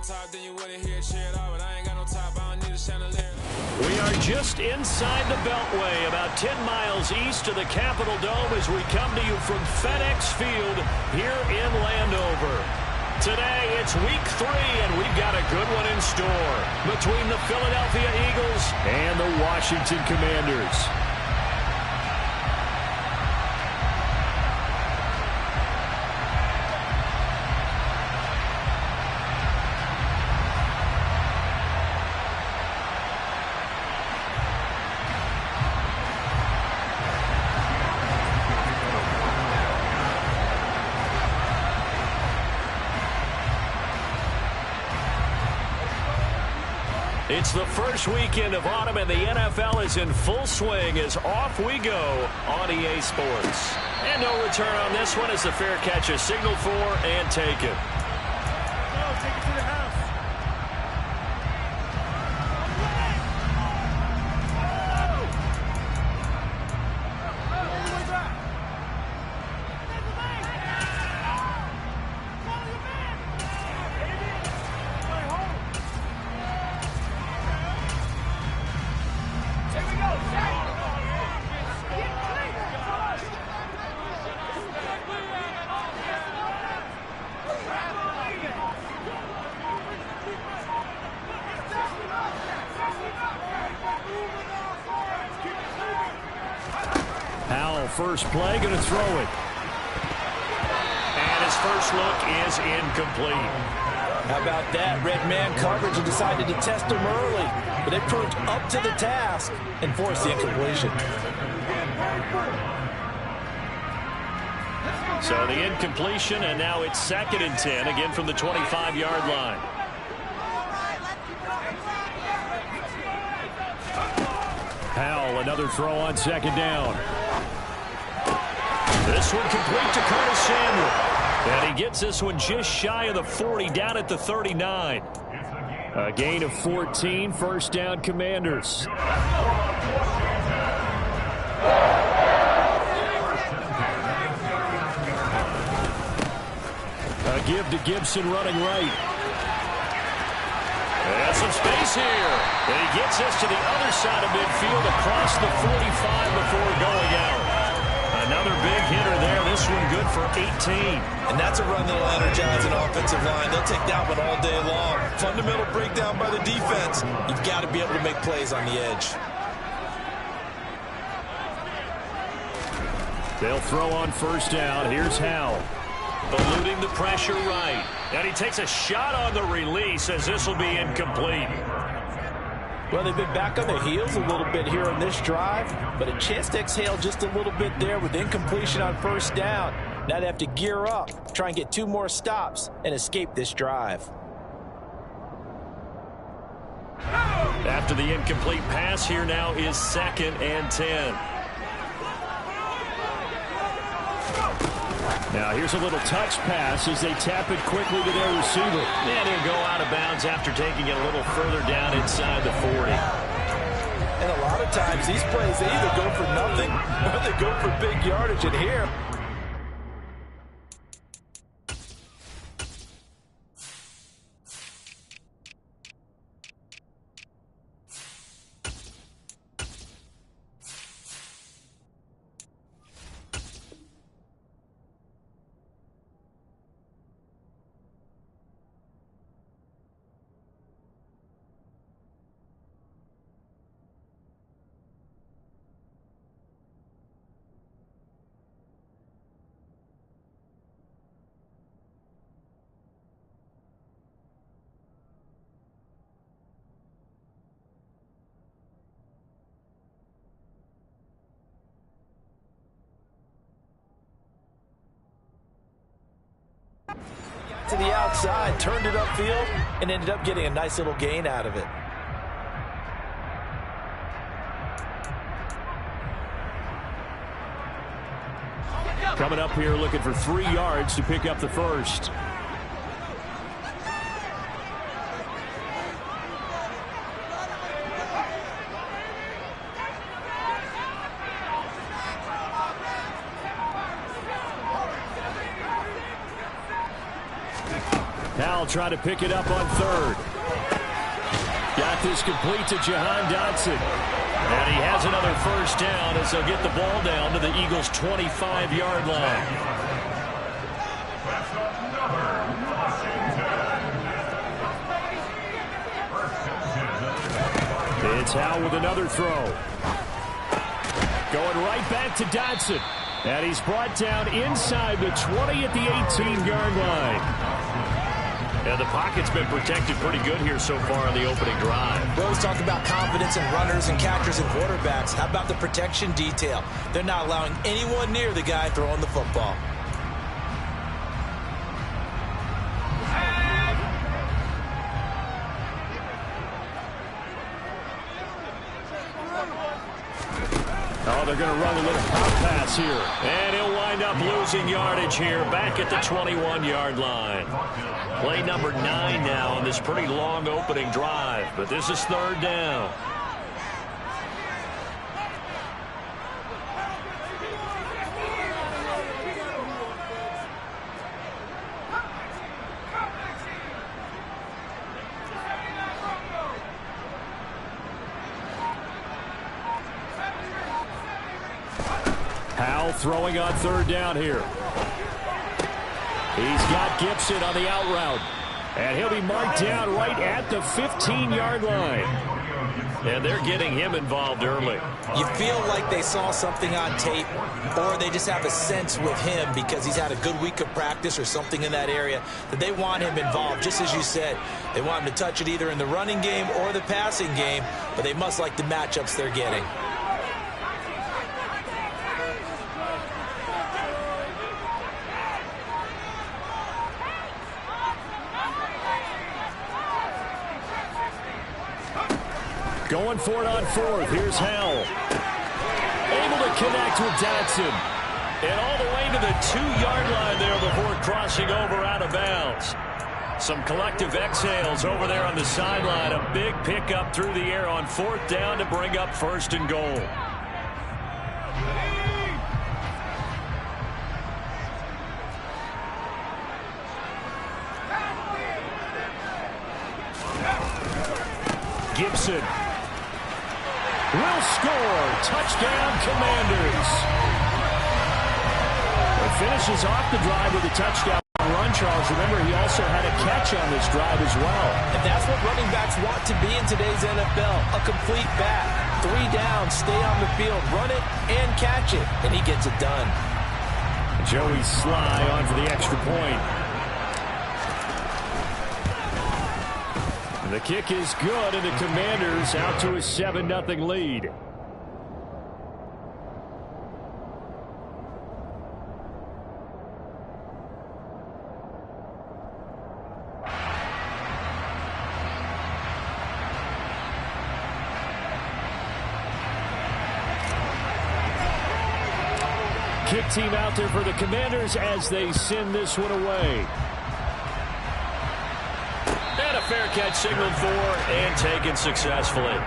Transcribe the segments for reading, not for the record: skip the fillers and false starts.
We are just inside the Beltway, about 10 miles east of the Capitol Dome as we come to you from FedEx Field here in Landover. Today, it's week 3, and we've got a good one in store between the Philadelphia Eagles and the Washington Commanders. It's the first weekend of autumn, and the NFL is in full swing as off we go on EA Sports. And no return on this one as the fair catch is signaled for and taken. Take it to the house. First play, going to throw it. And his first look is incomplete. How about that? Red man coverage and decided to test him early. But it proved up to the task and forced the incompletion. So the incompletion, and now it's 2nd and 10, again from the 25-yard line. Powell, another throw on 2nd down. This one complete to Curtis Samuel. And he gets this one just shy of the 40, down at the 39. A gain of 14, first down Commanders. A give to Gibson running right. And some space here. And he gets this to the other side of midfield across the 45 before going out. Another big hitter there. This one good for 18. And that's a run that'll energize an offensive line. They'll take that one all day long. Fundamental breakdown by the defense. You've got to be able to make plays on the edge. They'll throw on first down. Here's Howell. Eluding the pressure right. And he takes a shot on the release as this will be incomplete. Well, they've been back on their heels a little bit here on this drive, but a chance to exhale just a little bit there with incompletion on first down. Now they have to gear up, try and get 2 more stops, and escape this drive. After the incomplete pass, here now is 2nd and 10. Now here's a little touch pass as they tap it quickly to their receiver. And he'll go out of bounds after taking it a little further down inside the 40. And a lot of times these plays, they either go for nothing or they go for big yardage. And here, to the outside, turned it upfield, and ended up getting a nice little gain out of it. Coming up here looking for 3 yards to pick up the first. Howell trying to pick it up on third. Got this complete to Jahan Dotson. And he has another first down as they'll get the ball down to the Eagles' 25-yard line. It's Howell with another throw. Going right back to Dotson. And he's brought down inside the 20 at the 18-yard line. And the pocket's been protected pretty good here so far on the opening drive. We always talk about confidence in runners and catchers and quarterbacks. How about the protection detail? They're not allowing anyone near the guy throwing the football. Oh, they're going to run a little pop pass here. And he'll wind up losing yardage here back at the 21-yard line. Play number 9 now on this pretty long opening drive. But this is third down. Howell throwing on third down here. He's got Gibson on the out route. And he'll be marked down right at the 15-yard line. And they're getting him involved early. You feel like they saw something on tape, or they just have a sense with him because he's had a good week of practice or something in that area that they want him involved. Just as you said, they want him to touch it either in the running game or the passing game, but they must like the matchups they're getting. Going for it on fourth. Here's Howell. Able to connect with Dotson. And all the way to the 2-yard line there before crossing over out of bounds. Some collective exhales over there on the sideline. A big pickup through the air on fourth down to bring up first and goal. Gibson will score. Touchdown, Commanders. It finishes off the drive with a touchdown run, Charles. Remember, he also had a catch on this drive as well. And that's what running backs want to be in today's NFL. A complete back. 3 down, stay on the field, run it, and catch it. And he gets it done. Joey Sly on for the extra point. The kick is good, and the Commanders out to a 7-0 lead. Kick team out there for the Commanders as they send this one away. And a fair catch signaled for and taken successfully.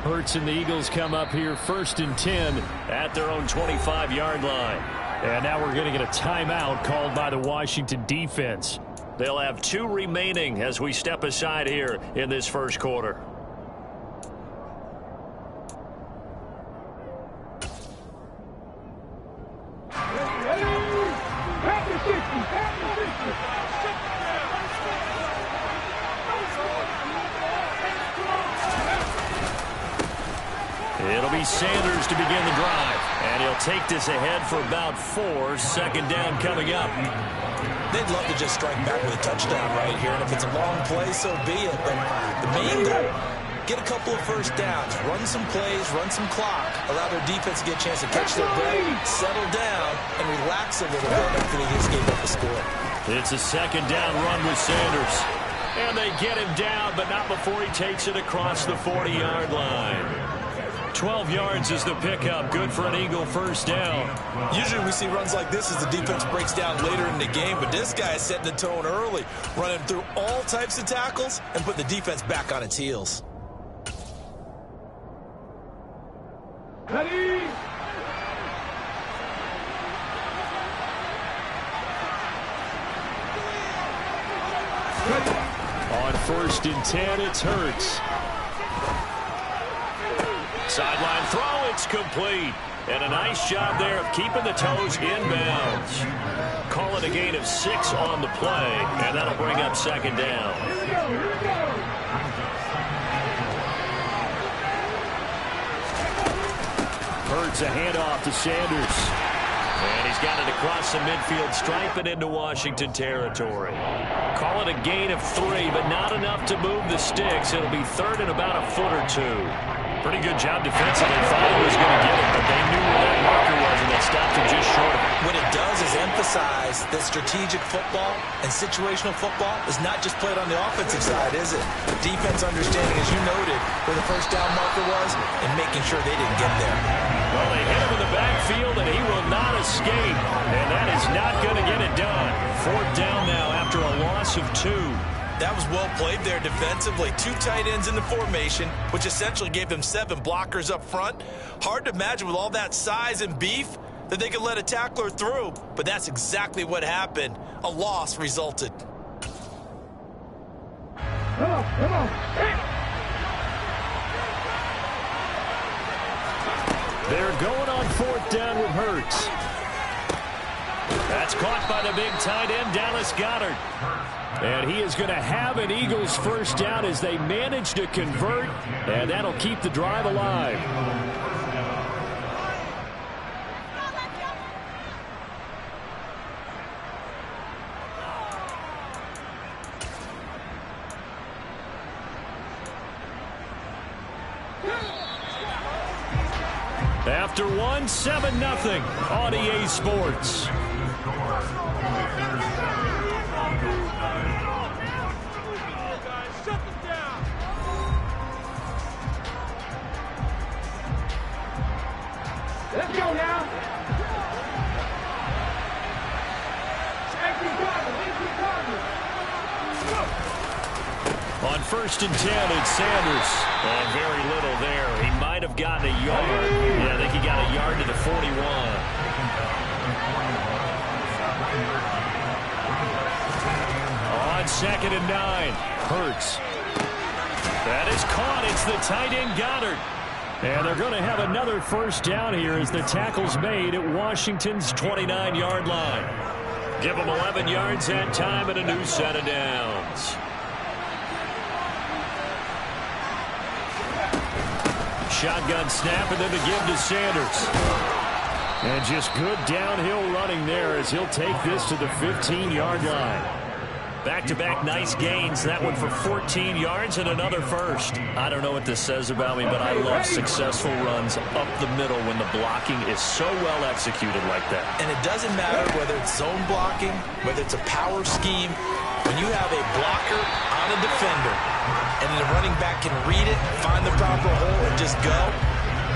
Hurts and the Eagles come up here 1st and 10 at their own 25-yard line. And now we're going to get a timeout called by the Washington defense. They'll have 2 remaining as we step aside here in this first quarter. It'll be Sanders to begin the drive. And he'll take this ahead for about 4. Second down coming up. They'd love to just strike back with a touchdown right here. And if it's a long play, so be it. But the main goal, get a couple of first downs, run some plays, run some clock, allow their defense to get a chance to catch their breath, settle down, and relax a little bit after they just gave up the score. It's a second down run with Sanders. And they get him down, but not before he takes it across the 40-yard line. 12 yards is the pickup. Good for an Eagle first down. Usually we see runs like this as the defense breaks down later in the game, but this guy is setting the tone early, running through all types of tackles and put the defense back on its heels. Ready? On 1st and 10, it's Hurts. Sideline throw, it's complete. And a nice job there of keeping the toes inbounds. Call it a gain of 6 on the play, and that'll bring up 2nd down. Hurts a handoff to Sanders. And he's got it across the midfield stripe and into Washington territory. Call it a gain of 3, but not enough to move the sticks. It'll be 3rd and about a foot or 2. Pretty good job defensively. Thought he was going to get it, but they knew where that marker was, and that stopped him just short of it. What it does is emphasize that strategic football and situational football is not just played on the offensive side, is it? Defense understanding, as you noted, where the first down marker was and making sure they didn't get there. Well, they hit him in the backfield, and he will not escape. And that is not going to get it done. 4th down now after a loss of 2. That was well played there defensively. 2 tight ends in the formation, which essentially gave them 7 blockers up front. Hard to imagine with all that size and beef that they could let a tackler through, but that's exactly what happened. A loss resulted. Come on. They're going on 4th down with Hurts. That's caught by the big tight end, Dallas Goedert. And he is going to have an Eagles first down as they manage to convert, and that'll keep the drive alive. After 1, 7-0 on EA Sports. Let's go now. On 1st and 10, it's Sanders. And very little there. He might have gotten a yard. Yeah, I think he got a yard to the 41. On 2nd and 9, Hurts. That is caught. It's the tight end Goedert. And they're going to have another first down here as the tackle's made at Washington's 29-yard line. Give them 11 yards that time and a new set of downs. Shotgun snap and then the give to Sanders. And just good downhill running there as he'll take this to the 15-yard line. Back-to-back nice gains. That one for 14 yards and another first. I don't know what this says about me, but I love successful runs up the middle when the blocking is so well executed like that. And it doesn't matter whether it's zone blocking, whether it's a power scheme. When you have a blocker on a defender and the running back can read it, find the proper hole, and just go,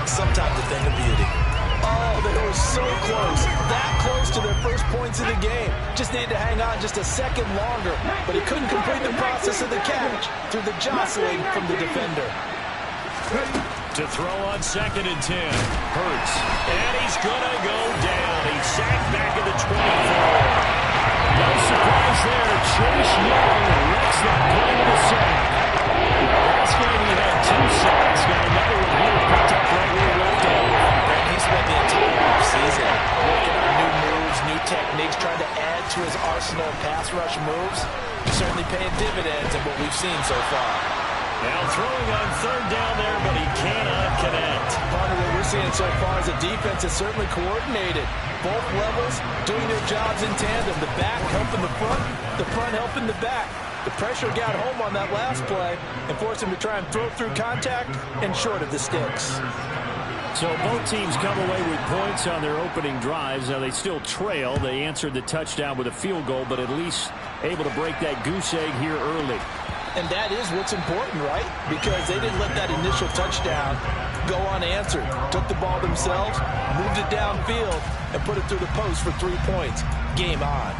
sometimes a thing of beauty. Oh, they were so close. That close to their first points of the game. Just needed to hang on just a second longer, but he couldn't complete the process of the catch through the jostling from the defender. To throw on 2nd and 10. Hurts. And he's going to go down. He's sacked back at the 24. No surprise there. Chase Young wrecks that play to the sack. Last game he had 2 sacks. Got another one here picked up right where he left off. And he spent the entire offseason working on new moves, new techniques, trying to add to his arsenal of pass rush moves. Certainly paying dividends in what we've seen so far. Now throwing on 3rd down there, but he cannot connect. Part of what we're seeing so far is the defense is certainly coordinated. Both levels doing their jobs in tandem. The back helping the front helping the back. The pressure got home on that last play and forced him to try and throw through contact and short of the sticks. So both teams come away with points on their opening drives. Now they still trail. They answered the touchdown with a field goal, but at least able to break that goose egg here early. And that is what's important, right? Because they didn't let that initial touchdown go unanswered. Took the ball themselves, moved it downfield, and put it through the post for 3 points. Game on.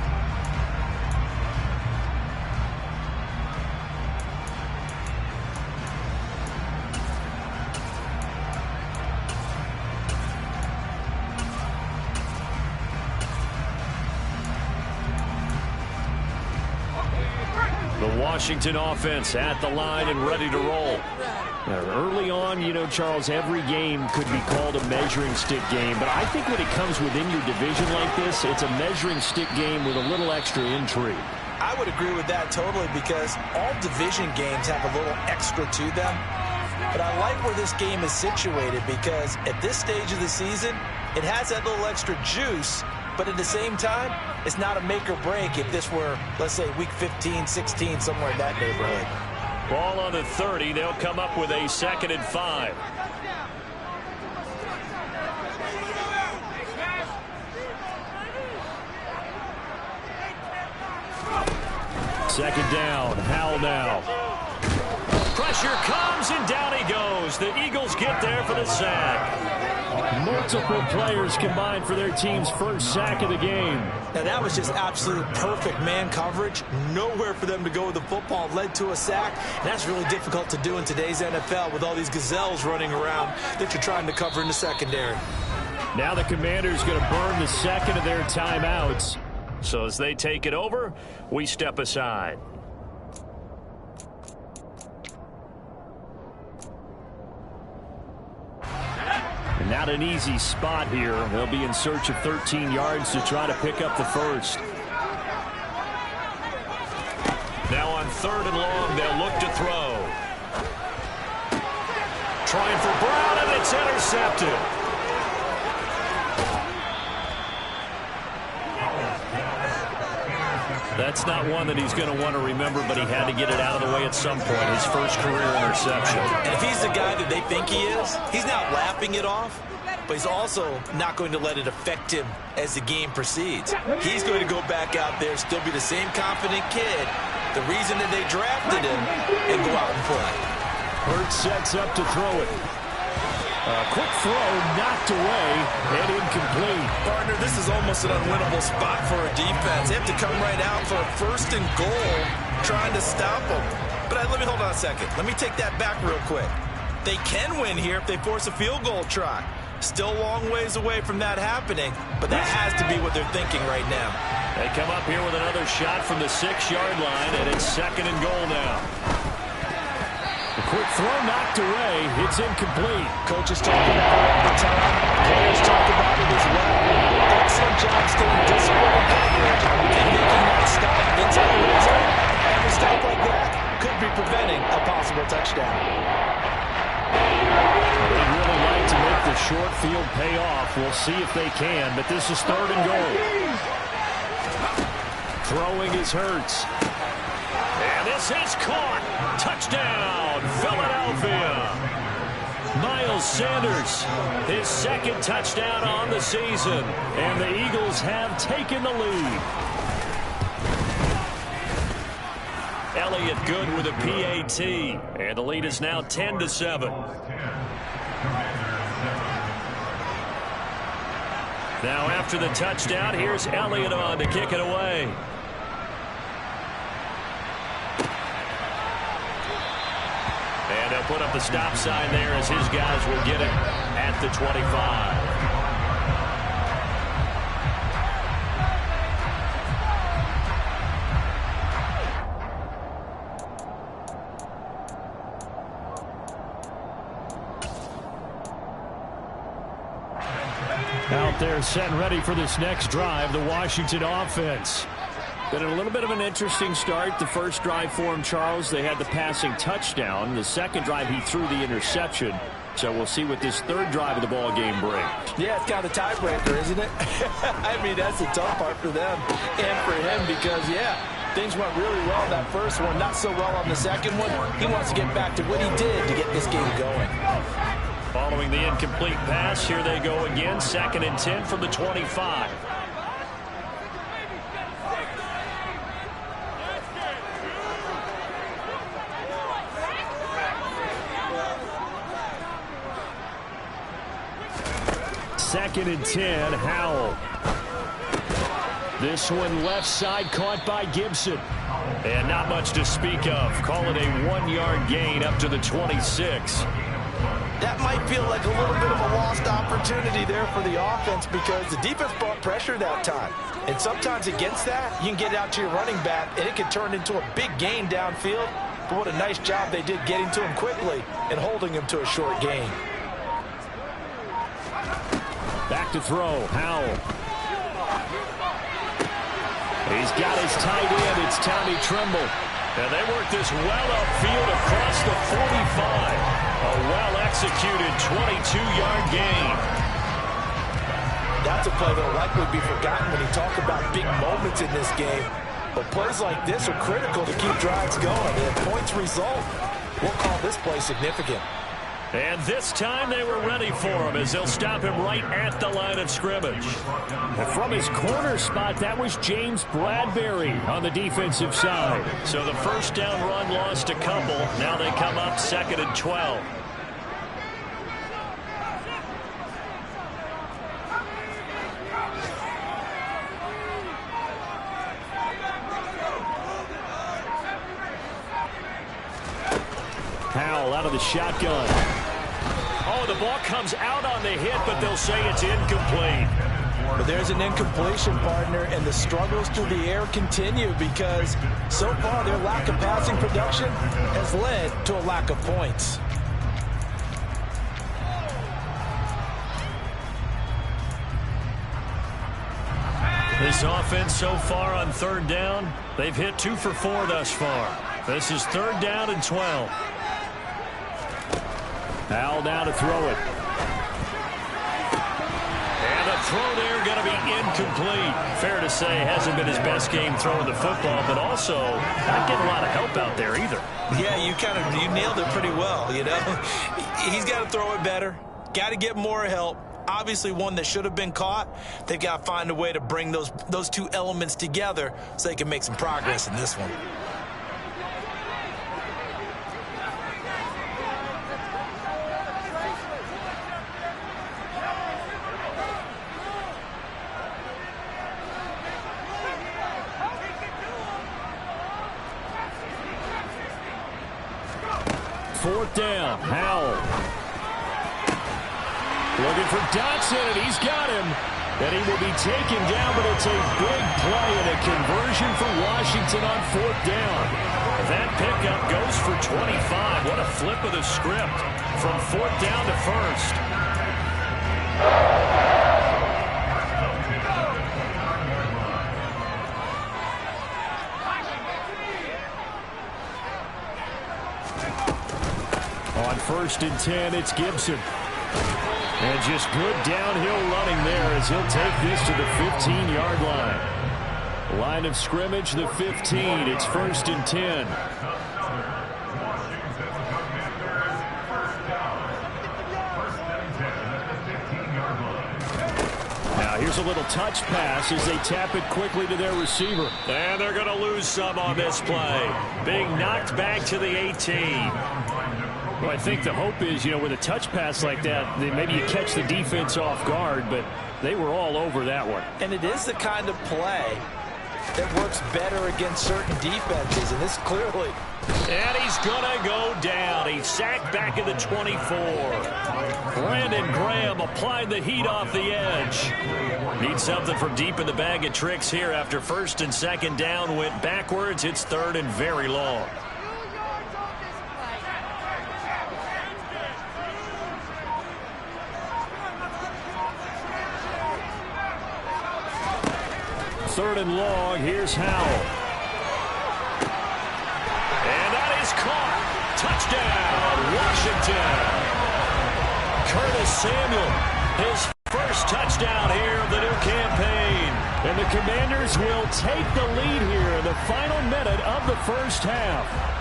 The Washington offense at the line and ready to roll. Early on, you know, Charles, every game could be called a measuring stick game. But I think when it comes within your division like this, it's a measuring stick game with a little extra intrigue. I would agree with that totally, because all division games have a little extra to them. But I like where this game is situated, because at this stage of the season, it has that little extra juice. But at the same time, it's not a make or break if this were, let's say, week 15, 16, somewhere in that neighborhood. Ball on the 30. They'll come up with a 2nd and 5. Second down. Howell now. Pressure comes, and down he goes. The Eagles get there for the sack. Multiple players combined for their team's first sack of the game. Now, that was just absolute perfect man coverage. Nowhere for them to go with the football. Led to a sack. And that's really difficult to do in today's NFL with all these gazelles running around that you're trying to cover in the secondary. Now the Commanders going to burn the second of their timeouts. So as they take it over, we step aside. Not an easy spot here. They'll be in search of 13 yards to try to pick up the first. Now on 3rd and long, they'll look to throw. Trying for Brown, and it's intercepted. That's not one that he's going to want to remember, but he had to get it out of the way at some point. His first career interception. And if he's the guy that they think he is, he's not laughing it off, but he's also not going to let it affect him as the game proceeds. He's going to go back out there, still be the same confident kid, the reason that they drafted him, and go out and play. Hurts sets up to throw it. A quick throw, knocked away, and incomplete. Partner, this is almost an unwinnable spot for a defense. They have to come right out for a 1st and goal, trying to stop them. But let me hold on a second. Let me take that back real quick. They can win here if they force a field goal try. Still a long ways away from that happening, but that has to be what they're thinking right now. They come up here with another shot from the 6-yard line, and it's 2nd and goal now. A quick throw knocked away. It's incomplete. Coaches talking about it all the time. Players talk about it as well. Excellent job staying disciplined in coverage and making that stop inside the red zone. And a stop like that could be preventing a possible touchdown. They'd really like to make the short field pay off. We'll see if they can, but this is 3rd and goal. Throwing is Hurts. And this is caught. Touchdown, Philadelphia. Miles Sanders, his 2nd touchdown on the season. And the Eagles have taken the lead. Elliott good with a PAT. And the lead is now 10-7. Now after the touchdown, here's Elliott on to kick it away. And they'll put up the stop sign there as his guys will get it at the 25. Out there set and ready for this next drive, the Washington offense. Been a little bit of an interesting start. The first drive for him, Charles, they had the passing touchdown. The second drive, he threw the interception. So we'll see what this 3rd drive of the ball game brings. Yeah, it's kind of the tiebreaker, isn't it? I mean, that's the tough part for them and for him because, yeah, things went really well in that first one, not so well on the second one. He wants to get back to what he did to get this game going. Following the incomplete pass, here they go again. 2nd and 10 from the 25. 2nd and 10, Howell. This one left side caught by Gibson. And not much to speak of. Call it a 1-yard gain up to the 26. That might feel like a little bit of a lost opportunity there for the offense because the defense brought pressure that time. And sometimes against that, you can get it out to your running back, and it can turn into a big gain downfield. But what a nice job they did getting to him quickly and holding him to a short gain. Back to throw, Howell. He's got his tight end. It's Tommy Tremble. And they work this well upfield across the 45. A well-executed 22-yard gain. That's a play that will likely be forgotten when you talk about big moments in this game. But plays like this are critical to keep drives going. And if points result, we'll call this play significant. And this time they were ready for him as they'll stop him right at the line of scrimmage. And from his corner spot, that was James Bradbury on the defensive side. So the first down run lost a couple. Now they come up 2nd and 12. Howell out of the shotgun. Oh, the ball comes out on the hit, but they'll say it's incomplete. But there's an incompletion, partner, and the struggles through the air continue because so far their lack of passing production has led to a lack of points. This offense so far on 3rd down, they've hit 2 for 4 thus far. This is 3rd down and 12. Howell now to throw it. And the throw there going to be incomplete. Fair to say, hasn't been his best game throwing the football, but also not getting a lot of help out there either. Yeah, you nailed it pretty well, you know. He's got to throw it better. Got to get more help. Obviously one that should have been caught. They've got to find a way to bring those two elements together so they can make some progress in this one. Fourth down, Howell. Looking for Dotson, and he's got him. And he will be taken down, but it's a big play and a conversion for Washington on 4th down. That pickup goes for 25. What a flip of the script from 4th down to 1st. On 1st and 10, it's Gibson. And just good downhill running there as he'll take this to the 15-yard line. Line of scrimmage, the 15. It's 1st and 10. Now here's a little touch pass as they tap it quickly to their receiver. And they're going to lose some on this play. Being knocked back to the 18. Well, I think the hope is, you know, with a touch pass like that, maybe you catch the defense off guard, but they were all over that one. And it is the kind of play that works better against certain defenses, and this clearly. And he's going to go down. He's sacked back at the 24. Brandon Graham applied the heat off the edge. Need something from deep in the bag of tricks here after 1st and 2nd down went backwards. It's 3rd and very long. Third and long, here's Howell. And that is caught. Touchdown, Washington. Curtis Samuel, his first touchdown here of the new campaign. And the Commanders will take the lead here in the final minute of the 1st half.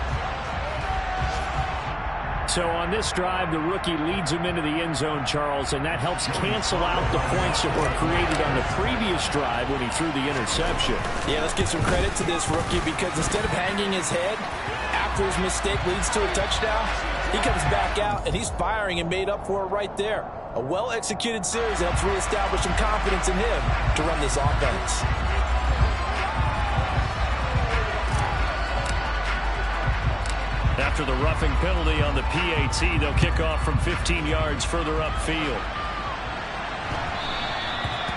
So on this drive, the rookie leads him into the end zone, Charles, and that helps cancel out the points that were created on the previous drive when he threw the interception. Yeah, let's give some credit to this rookie because instead of hanging his head after his mistake leads to a touchdown, he comes back out and he's firing and made up for it right there. A well-executed series helps reestablish some confidence in him to run this offense. After the roughing penalty on the PAT, they'll kick off from 15 yards further upfield.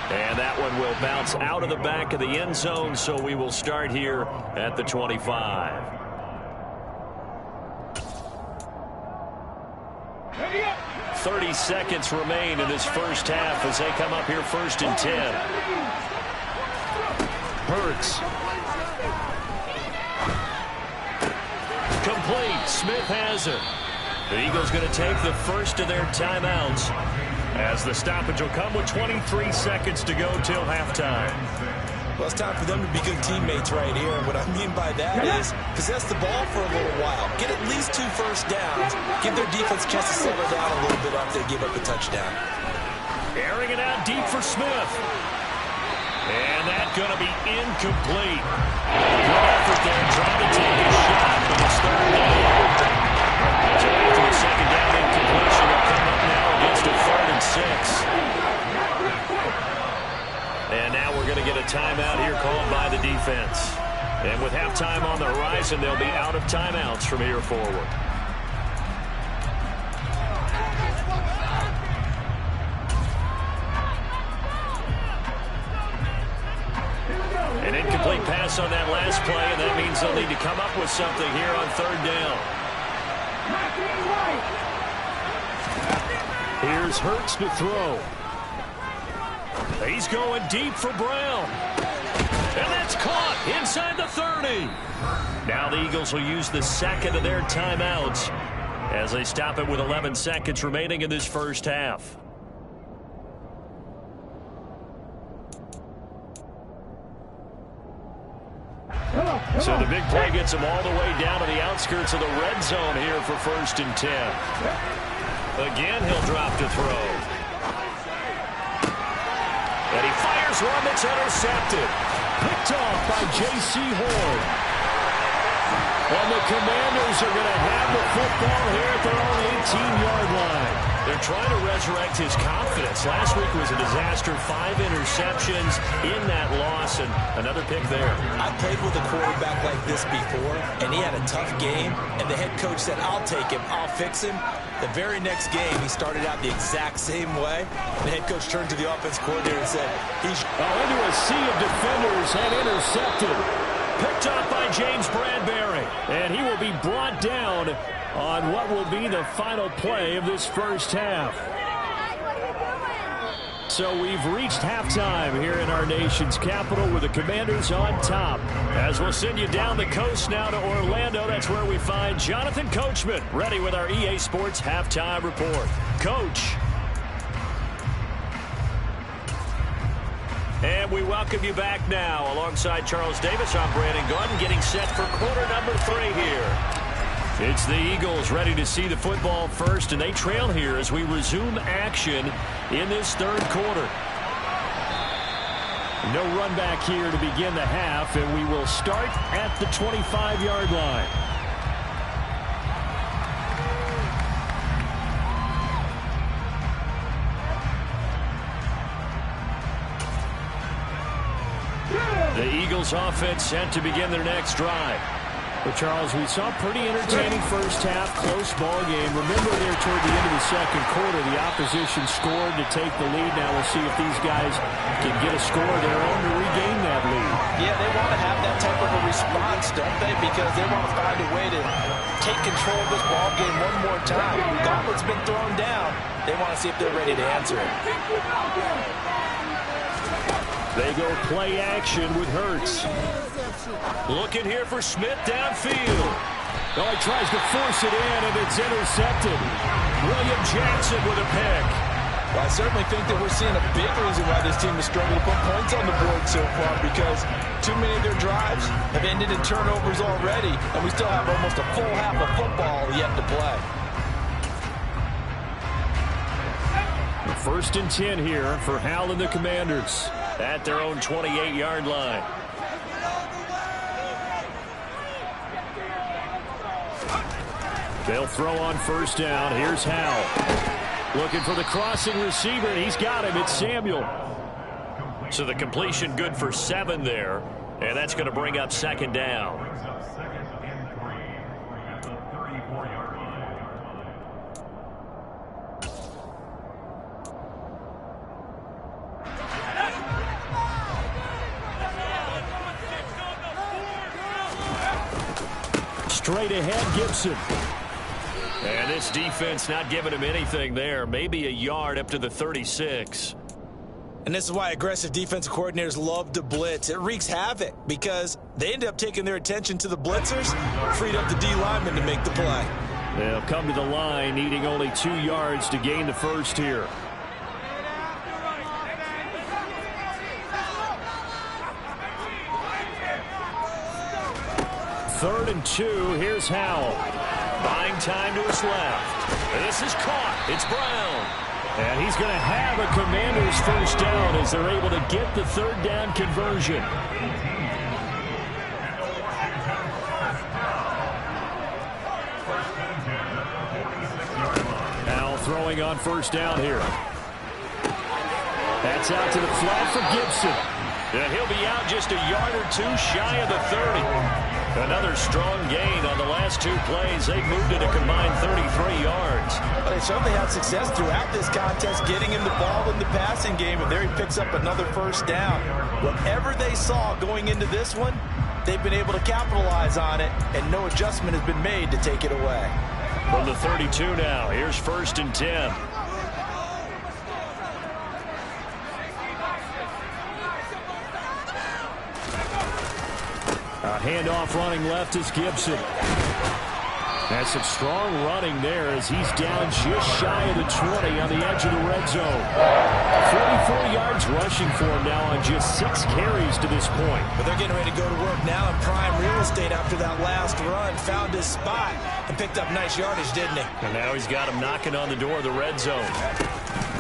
And that one will bounce out of the back of the end zone, so we will start here at the 25. 30 seconds remain in this first half as they come up here 1st and 10. Hurts. Complete. Smith has it. The Eagles going to take the first of their timeouts as the stoppage will come with 23 seconds to go till halftime. Well, it's time for them to be good teammates right here. And what I mean by that is possess the ball for a little while. Get at least 2 first downs. Give their defense a chance to settle down a little bit after they give up a touchdown. Airing it out deep for Smith. And that's going to be incomplete. Good effort there, trying to take a shot, but it's 3rd down. So after the 2nd down incompletion, they'll come up now against a 3rd and 6. And now we're going to get a timeout here called by the defense. And with halftime on the horizon, they'll be out of timeouts from here forward. An incomplete pass on that last play, and that means they'll need to come up with something here on 3rd down. Here's Hurts to throw. He's going deep for Brown. And that's caught inside the 30. Now the Eagles will use the 2nd of their timeouts as they stop it with 11 seconds remaining in this first half. So the big play gets them all the way down to the outskirts of the red zone here for 1st and 10. Again, he'll drop to throw. And he fires one that's intercepted. Picked off by J.C. Horn. And the Commanders are going to have the football here at their own 18-yard line. They're trying to resurrect his confidence. Last week was a disaster. 5 interceptions in that loss, and another pick there. I played with a quarterback like this before, and he had a tough game, and the head coach said, I'll take him, I'll fix him. The very next game, he started out the exact same way. The head coach turned to the offense coordinator and said, he's into a sea of defenders and intercepted. Picked off by James Bradbury, and he will be brought down on what will be the final play of this first half. So we've reached halftime here in our nation's capital with the Commanders on top. As we'll send you down the coast now to Orlando, that's where we find Jonathan Coachman ready with our EA Sports halftime report. Coach. And we welcome you back now. Alongside Charles Davis, I'm Brandon Gordon, getting set for quarter number 3 here. It's the Eagles ready to see the football first, and they trail here as we resume action in this 3rd quarter. No run back here to begin the half, and we will start at the 25-yard line. The Eagles offense set to begin their next drive. But, Charles, we saw a pretty entertaining first half, close ball game. Remember there toward the end of the 2nd quarter, the opposition scored to take the lead. Now we'll see if these guys can get a score of their own to regain that lead. Yeah, they want to have that type of a response, don't they? Because they want to find a way to take control of this ball game one more time. Gauntlet's been thrown down. They want to see if they're ready to answer it. They go play action with Hurts. Looking here for Smith downfield. Oh, he tries to force it in, and it's intercepted. William Jackson with a pick. Well, I certainly think that we're seeing a big reason why this team is struggling to put points on the board so far, because too many of their drives have ended in turnovers already, and we still have almost a full half of football yet to play. 1st and 10 here for Hal and the Commanders at their own 28-yard line. They'll throw on 1st down. Here's Hal. Looking for the crossing receiver, and he's got him. It's Samuel. So the completion good for 7 there, and that's going to bring up second down. Straight ahead, Gibson. And this defense not giving him anything there. Maybe a yard up to the 36. And this is why aggressive defensive coordinators love to blitz. It wreaks havoc because they end up taking their attention to the blitzers, freed up the D lineman to make the play. They'll come to the line, needing only 2 yards to gain the first here. Third and 2. Here's Howell. Buying time to his left. And this is caught. It's Brown. And he's going to have a Commander's first down as they're able to get the third down conversion. Now throwing on first down here. That's out to the flat for Gibson. And he'll be out just a yard or 2 shy of the 30. Another strong gain on the last 2 plays. They've moved it a combined 33 yards. Well, they certainly had success throughout this contest, getting him the ball in the passing game, and there he picks up another first down. Whatever they saw going into this one, they've been able to capitalize on it, and no adjustment has been made to take it away. From the 32 now, here's 1st and 10. A handoff running left is Gibson. That's some strong running there as he's down just shy of the 20 on the edge of the red zone. 44 yards rushing for him now on just 6 carries to this point. But they're getting ready to go to work now in prime real estate after that last run. Found his spot and picked up nice yardage, didn't he? And now he's got him knocking on the door of the red zone.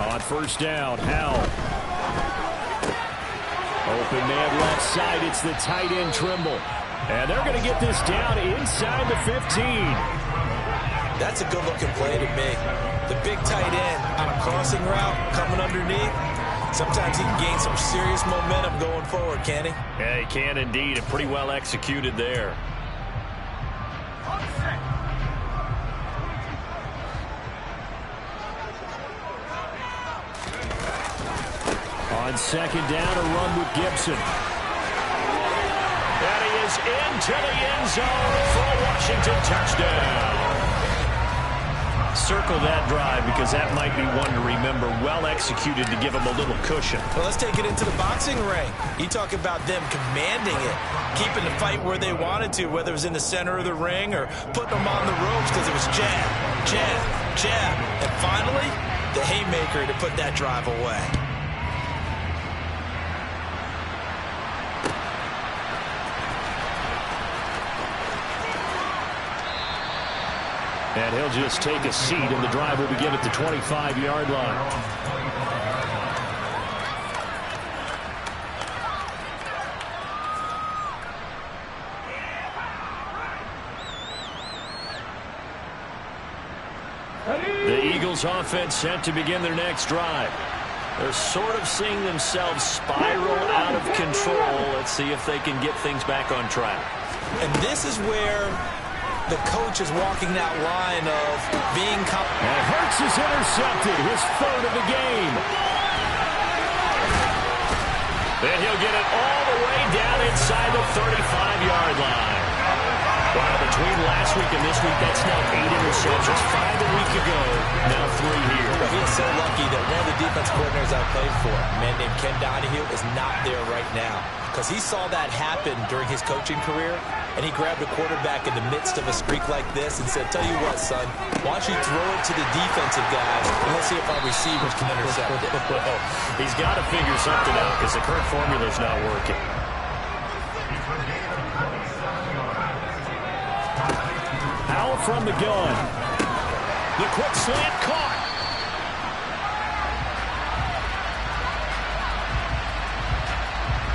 On first down, Howell. Open man left side. It's the tight end Trimble. And they're going to get this down inside the 15. That's a good-looking play to me. The big tight end on a crossing route coming underneath. Sometimes he can gain some serious momentum going forward, can he? Yeah, he can indeed. And pretty well executed there. On second down, a run with Gibson. And he is into the end zone for a Washington touchdown. Circle that drive because that might be one to remember. Well executed to give him a little cushion. Well, let's take it into the boxing ring. You talk about them commanding it, keeping the fight where they wanted to, whether it was in the center of the ring or putting them on the ropes because it was jab, jab, jab. And finally, the haymaker to put that drive away. And he'll just take a seat, and the drive will begin at the 25-yard line. The Eagles offense set to begin their next drive. They're sort of seeing themselves spiral out of control. Let's see if they can get things back on track. And this is where the coach is walking that line of being confident. And Hurts is intercepted, his 3rd of the game. And he'll get it all the way down inside the 35-yard line. Wow, between last week and this week, that's now 8 interceptions. 5 a week ago, now 3 here. He is so lucky that one of the defense coordinators I played for, a man named Ken Donahue, is not there right now. Because he saw that happen during his coaching career, and he grabbed a quarterback in the midst of a streak like this and said, tell you what, son, why don't you throw it to the defensive guys, and let's see if our receivers can intercept it. Well, he's got to figure something out because the current formula's not working. Howell from the gun. The quick slant caught.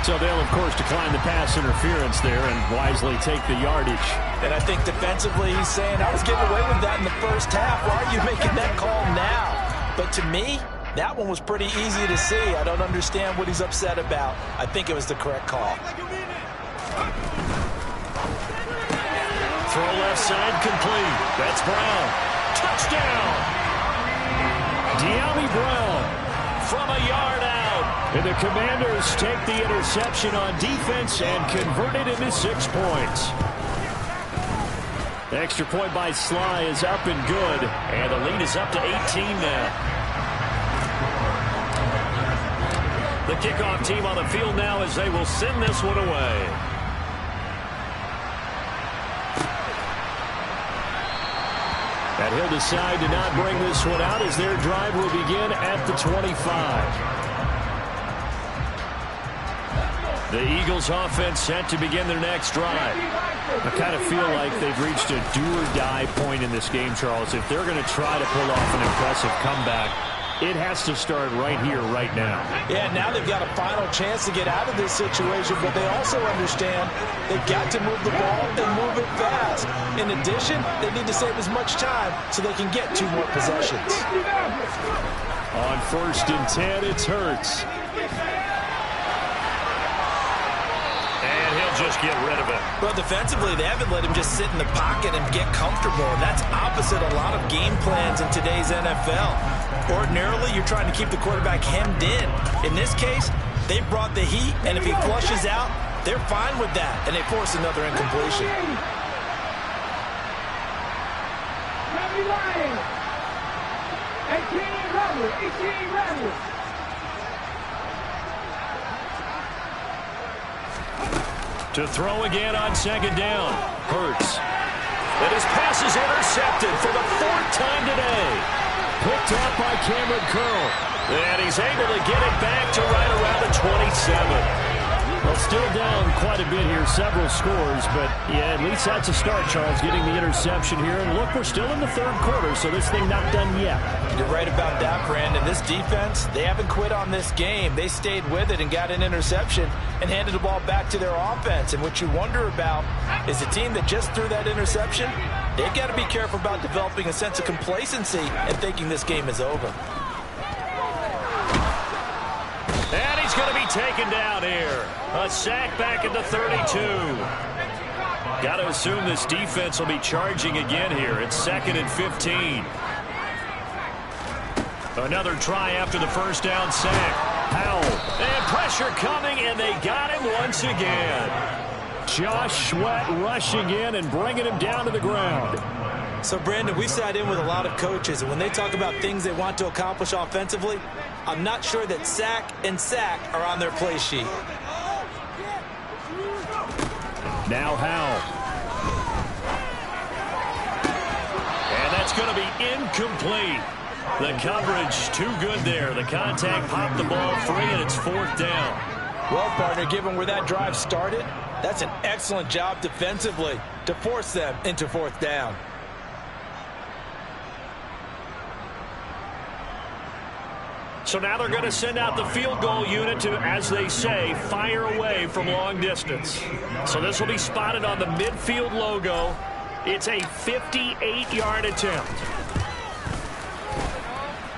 So they'll, of course, decline the pass interference there and wisely take the yardage. And I think defensively he's saying, I was getting away with that in the first half. Why are you making that call now? But to me, that one was pretty easy to see. I don't understand what he's upset about. I think it was the correct call. Throw left side complete. That's Brown. Touchdown! De'Ami Brown from a yard out. And the Commanders take the interception on defense and convert it into 6 points. The extra point by Sly is up and good. And the lead is up to 18 now. The kickoff team on the field now as they will send this one away. And he'll decide to not bring this one out as their drive will begin at the 25. The Eagles offense set to begin their next drive. I kind of feel like they've reached a do-or-die point in this game, Charles. If they're going to try to pull off an impressive comeback, it has to start right here, right now. Yeah, now they've got a final chance to get out of this situation, but they also understand they've got to move the ball and move it fast. In addition, they need to save as much time so they can get 2 more possessions. On 1st and 10, it's Hurts. And he'll just get rid of it. Well, defensively, they haven't let him just sit in the pocket and get comfortable, and that's opposite a lot of game plans in today's NFL. Ordinarily, you're trying to keep the quarterback hemmed in. In this case, they brought the heat, and if he flushes out, they're fine with that, and they force another incompletion. To throw again on 2nd down. Hurts. And his pass is intercepted for the 4th time today. Picked up by Cameron Curl. And he's able to get it back to right around the 27. Well, still down quite a bit here, several scores, but yeah, at least that's a start, Charles, getting the interception here. And look, we're still in the 3rd quarter, so this thing not done yet. You're right about that, Brandon. This defense, they haven't quit on this game. They stayed with it and got an interception and handed the ball back to their offense. And what you wonder about is the team that just threw that interception, they've got to be careful about developing a sense of complacency and thinking this game is over. And he's going to be taken down here. A sack back at the 32. Got to assume this defense will be charging again here. It's 2nd and 15. Another try after the 1st down sack. Powell. And pressure coming, and they got him once again. Josh Sweat rushing in and bringing him down to the ground. So, Brandon, we sat in with a lot of coaches, and when they talk about things they want to accomplish offensively, I'm not sure that sack and sack are on their play sheet. Now Howell. And that's going to be incomplete. The coverage too good there. The contact popped the ball free, and it's 4th down. Well, partner, given where that drive started, that's an excellent job defensively to force them into 4th down. So now they're going to send out the field goal unit to, as they say, fire away from long distance. So this will be spotted on the midfield logo. It's a 58-yard attempt.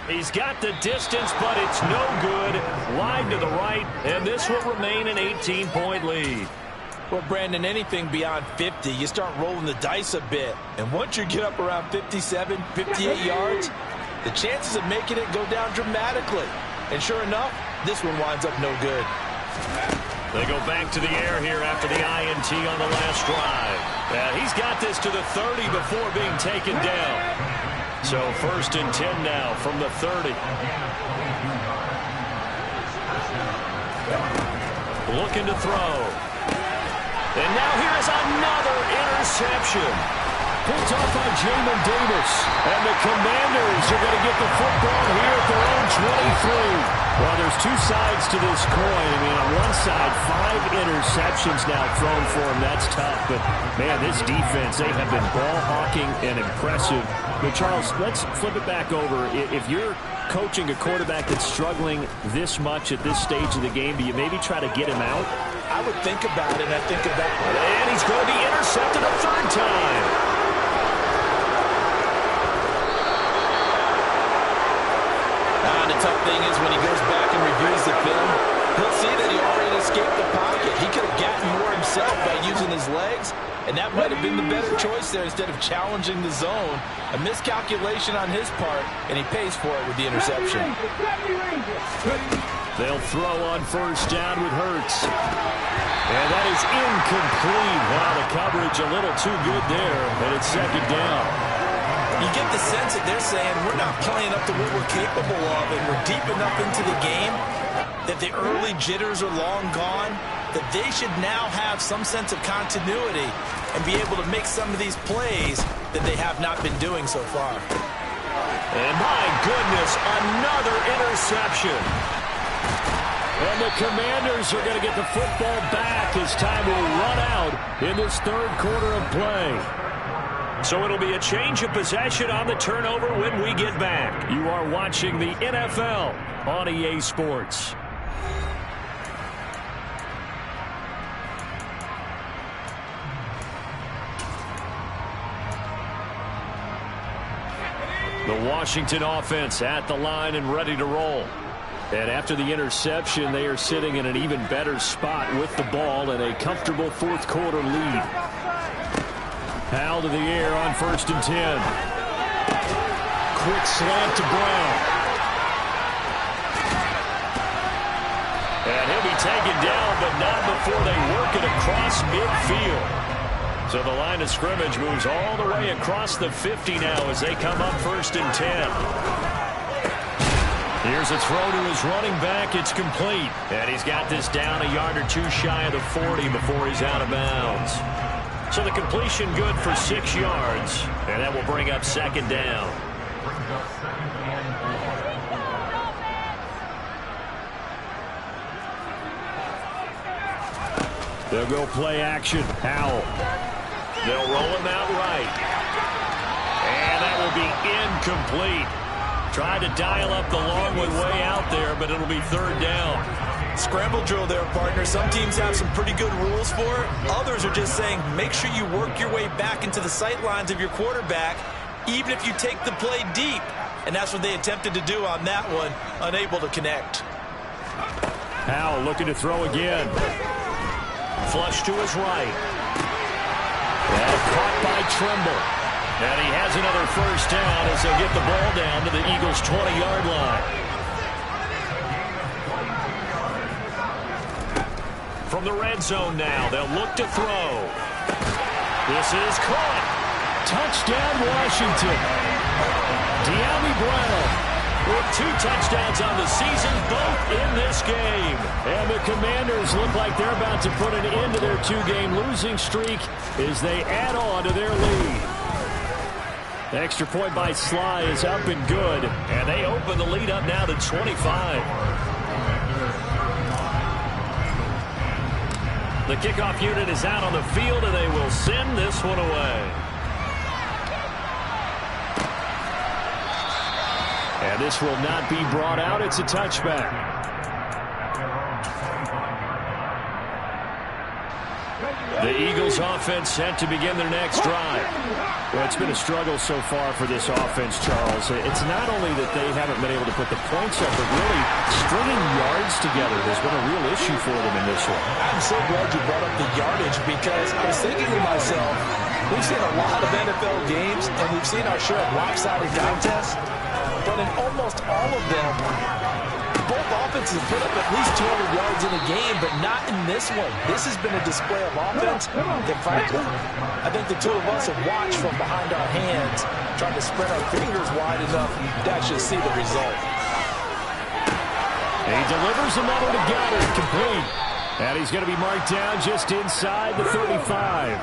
He's got the distance, but it's no good. Wide to the right, and this will remain an 18-point lead. Well, Brandon, anything beyond 50, you start rolling the dice a bit. And once you get up around 57, 58 yards, the chances of making it go down dramatically. And sure enough, this one winds up no good. They go back to the air here after the INT on the last drive. He's got this to the 30 before being taken down. So 1st and 10 now from the 30. Looking to throw. And now here is another interception. Picked off by Jamin Davis. And the Commanders are going to get the football here at their own 23. Well, there's 2 sides to this coin. I mean, on one side, 5 interceptions now thrown for him. That's tough. But, man, this defense, they have been ball hawking and impressive. But, Charles, let's flip it back over. If you're coaching a quarterback that's struggling this much at this stage of the game, do you maybe try to get him out? I would think about it, and I think about it. And he's going to be intercepted a 3rd time. the tough thing is when he goes back and reviews the film, he'll see that he already escaped the pocket. He could have gotten more himself by using his legs, and that might have been the better choice there instead of challenging the zone. A miscalculation on his part, and he pays for it with the interception. They'll throw on first down with Hurts. And that is incomplete. Wow, the coverage a little too good there, and it's second down. You get the sense that they're saying we're not playing up to what we're capable of, and we're deep enough into the game that the early jitters are long gone, that they should now have some sense of continuity and be able to make some of these plays that they have not been doing so far. And my goodness, another interception. And the Commanders are going to get the football back as time will run out in this third quarter of play. So it'll be a change of possession on the turnover when we get back. You are watching the NFL on EA Sports. The Washington offense at the line and ready to roll. And after the interception, they are sitting in an even better spot with the ball and a comfortable fourth quarter lead. Howell to the air on 1st and 10. Quick slant to Brown. And he'll be taken down, but not before they work it across midfield. So the line of scrimmage moves all the way across the 50 now as they come up 1st and 10. Here's a throw to his running back. It's complete. And he's got this down a yard or two shy of the 40 before he's out of bounds. So the completion good for 6 yards. And that will bring up second down. They'll go play action. Howell. They'll roll him out right. And that will be incomplete. Tried to dial up the long one way out there, but it'll be 3rd down. Scramble drill there, partner. Some teams have some pretty good rules for it. Others are just saying make sure you work your way back into the sight lines of your quarterback, even if you take the play deep. And that's what they attempted to do on that one, unable to connect. Howell looking to throw again. Flush to his right. And caught by Trimble. And he has another first down as they'll get the ball down to the Eagles' 20-yard line. From the red zone now, they'll look to throw. This is caught. Touchdown, Washington. De'Ami Brown with 2 touchdowns on the season, both in this game. And the Commanders look like they're about to put an end to their 2-game losing streak as they add on to their lead. The extra point by Sly is up and good, and they open the lead up now to 25. The kickoff unit is out on the field, and they will send this one away. And this will not be brought out. It's a touchback. The Eagles offense set to begin their next drive. Well, it's been a struggle so far for this offense, Charles. It's not only that they haven't been able to put the points up, but really stringing yards together has been a real issue for them in this one. I'm so glad you brought up the yardage because I was thinking to myself, we've seen a lot of NFL games and we've seen our share of lopsided contests, but in almost all of them, both offenses put up at least 200 yards in a game, but not in this one. This has been a display of offense that, frankly, I think the two of us have watched from behind our hands, trying to spread our fingers wide enough to actually see the result. He delivers another to Goddard, complete. And he's going to be marked down just inside the 35.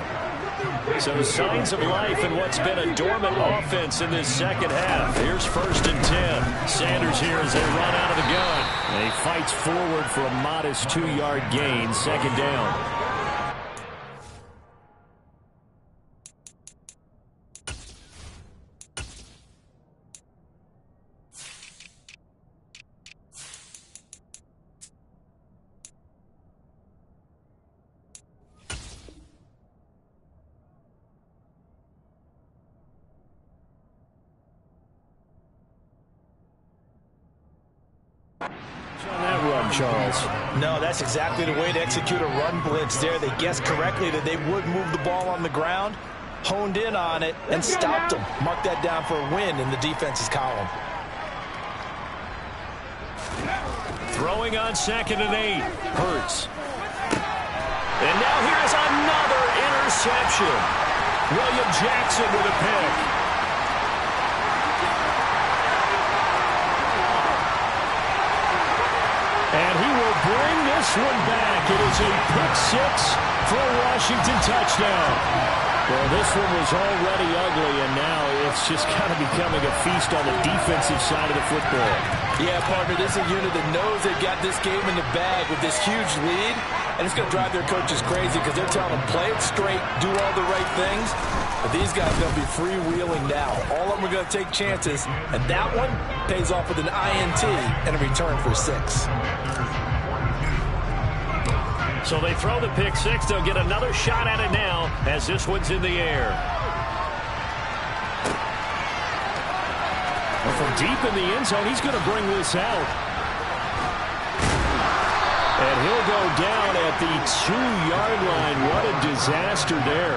So signs of life in what's been a dormant offense in this second half. Here's 1st and 10. Sanders here as they run out of the gun. And he fights forward for a modest 2-yard gain, second down. him, Charles. No, that's exactly the way to execute a run blitz there. They guessed correctly that they would move the ball on the ground, honed in on it, and stopped them. Mark that down for a win in the defense's column. Throwing on 2nd and 8. Hurts. And now here's another interception. William Jackson with a pick. And he will bring this one back. It is a pick-6 for a Washington touchdown. Well, this one was already ugly, and now it's just kind of becoming a feast on the defensive side of the football. Yeah, partner, this is a unit that knows they've got this game in the bag with this huge lead, and it's going to drive their coaches crazy because they're telling them, play it straight, do all the right things. But these guys are going to be freewheeling now. All of them are going to take chances, and that one pays off with an INT and a return for 6. So they throw the pick-6. They'll get another shot at it now as this one's in the air. Well, from deep in the end zone, he's going to bring this out. And he'll go down at the 2-yard line. What a disaster there.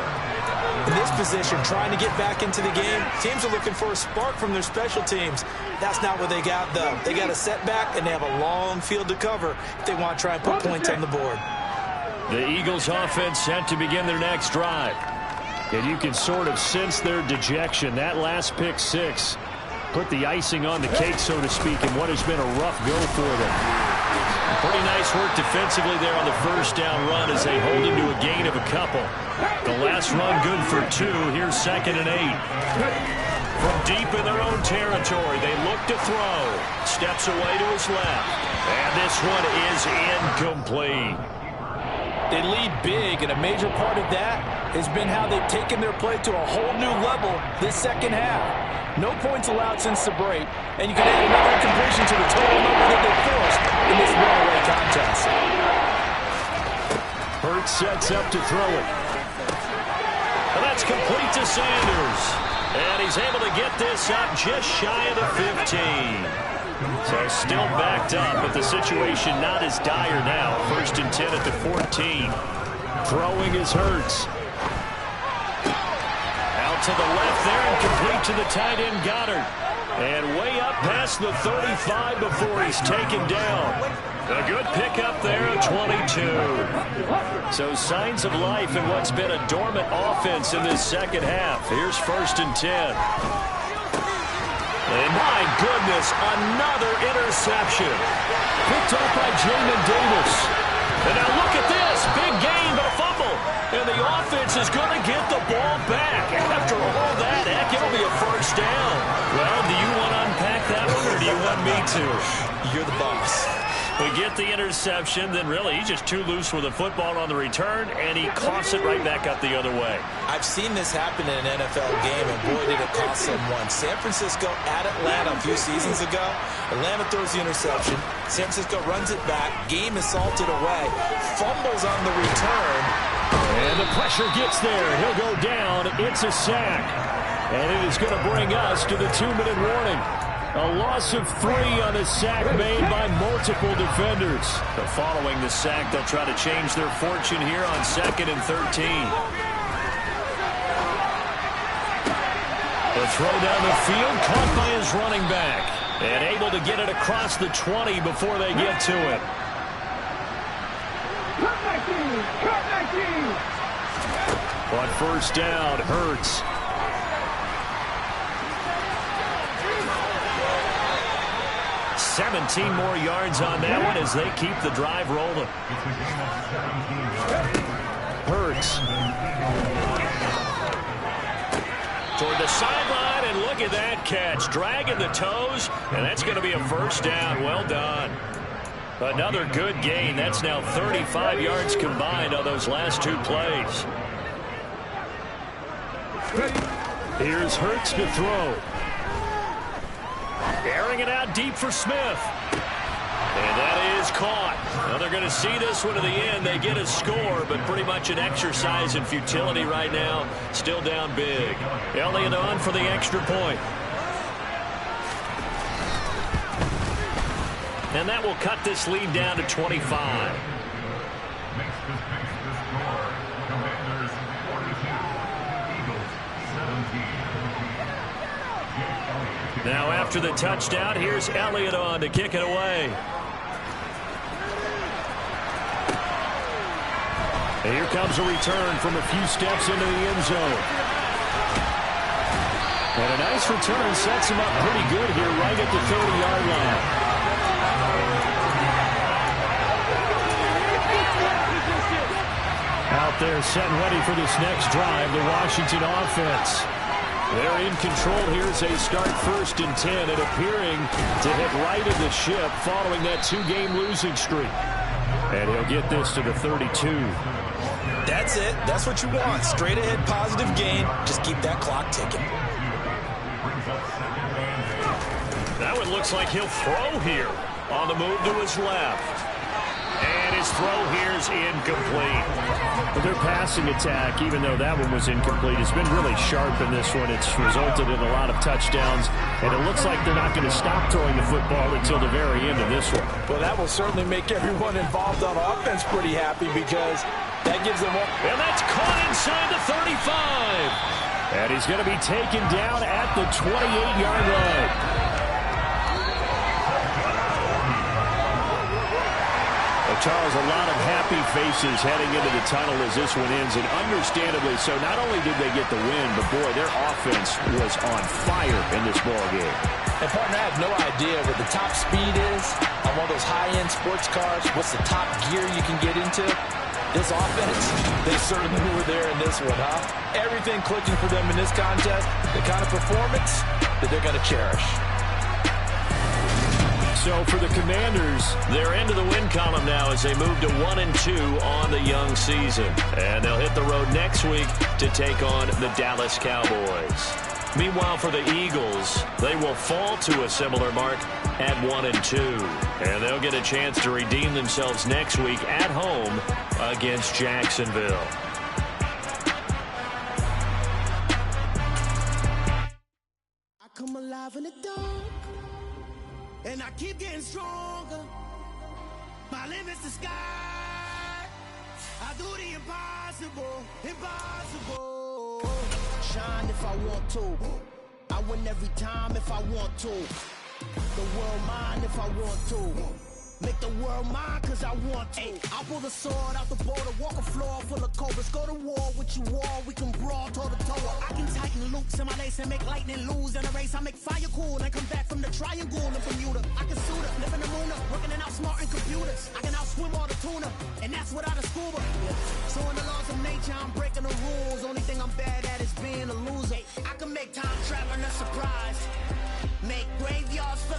In this position, trying to get back into the game, teams are looking for a spark from their special teams. That's not what they got, though. They got a setback, and they have a long field to cover if they want to try and put points on the board. The Eagles offense set to begin their next drive. And you can sort of sense their dejection. That last pick-6 put the icing on the cake, so to speak, in what has been a rough go for them. Pretty nice work defensively there on the first down run as they hold him to a gain of a couple. The last run good for 2. Here's 2nd and 8. From deep in their own territory, they look to throw. Steps away to his left. And this one is incomplete. They lead big, and a major part of that has been how they've taken their play to a whole new level this second half. No points allowed since the break, and you can add another incompletion to the total number that they forced in this runaway contest. Hurts sets up to throw it. And that's complete to Sanders. And he's able to get this up just shy of the 15. So still backed up, but the situation not as dire now. 1st and 10 at the 14. Throwing is Hurts. Out to the left there and complete to the tight end Goddard. And way up past the 35 before he's taken down. A good pickup there at 22. So signs of life in what's been a dormant offense in this second half. Here's 1st and 10. And my goodness, another interception. Picked up by Jamin Davis. And now look at this. Big gain, but a fumble. And the offense is going to get the ball back. After all that, heck, it'll be a 1st down. Well, do you want to unpack that one, or do you want me to? You're the boss. We get the interception, then really he's just too loose with the football on the return, and he coughs it right back up the other way. I've seen this happen in an NFL game, and boy, did it cost someone. San Francisco at Atlanta a few seasons ago. Atlanta throws the interception. San Francisco runs it back. Game is salted away. Fumbles on the return. And the pressure gets there. He'll go down. It's a sack. And it is going to bring us to the 2-minute warning. A loss of 3 on a sack made by multiple defenders. But following the sack, they'll try to change their fortune here on 2nd and 13. The throw down the field, caught by his running back. And able to get it across the 20 before they get to it. On 1st down, Hurts. 17 more yards on that one as they keep the drive rolling. Hurts. Toward the sideline, and look at that catch. Dragging the toes, and that's going to be a 1st down. Well done. Another good gain. That's now 35 yards combined on those last 2 plays. Here's Hurts to throw. Airing it out deep for Smith. And that is caught. Now they're going to see this one to the end. They get a score, but pretty much an exercise in futility right now. Still down big. Elliott on for the extra point. And that will cut this lead down to 25. Now after the touchdown, here's Elliott on to kick it away. And here comes a return from a few steps into the end zone. And a nice return sets him up pretty good here right at the 30-yard line. Out there set and ready for this next drive, the Washington offense. They're in control here as they start 1st and 10 and appearing to hit right in the ship following that 2-game losing streak. And he'll get this to the 32. That's it. That's what you want. Straight ahead positive gain. Just keep that clock ticking. Now it looks like he'll throw here on the move to his left. And his throw here is incomplete. But their passing attack, even though that one was incomplete, has been really sharp in this one. It's resulted in a lot of touchdowns, and it looks like they're not going to stop throwing the football until the very end of this one. Well, that will certainly make everyone involved on offense pretty happy because that gives them one. And that's caught inside the 35. And he's going to be taken down at the 28-yard line. Charles, a lot of happy faces heading into the tunnel as this one ends, and understandably so. Not only did they get the win, but, boy, their offense was on fire in this ballgame. And, partner, I have no idea what the top speed is on one of those high-end sports cars. What's the top gear you can get into? This offense, they certainly were there in this one, huh? Everything clicking for them in this contest, the kind of performance that they're going to cherish. So for the Commanders, they're into the win column now as they move to 1-2 on the young season. And they'll hit the road next week to take on the Dallas Cowboys. Meanwhile, for the Eagles, they will fall to a similar mark at 1-2. And they'll get a chance to redeem themselves next week at home against Jacksonville. I come alive in the dark. And I keep getting stronger. My limit's the sky. I do the impossible, impossible. Shine if I want to. I win every time if I want to. The world mine if I want to. Make the world mine cause I want to. I'll pull the sword out the border, walk a floor full of cobras. Go to war with you all, we can brawl toe to toe. I can tighten loops in my lace and make lightning lose in a race. I make fire cool and come back from the triangle in Bermuda. I can suit up, live in the moon up, working and outsmarting computers. I can outswim all the tuna, and that's without a scuba. So in the laws of nature, I'm breaking the rules. Only thing I'm bad at is being a loser. I can make time traveling a surprise. Make graveyards full of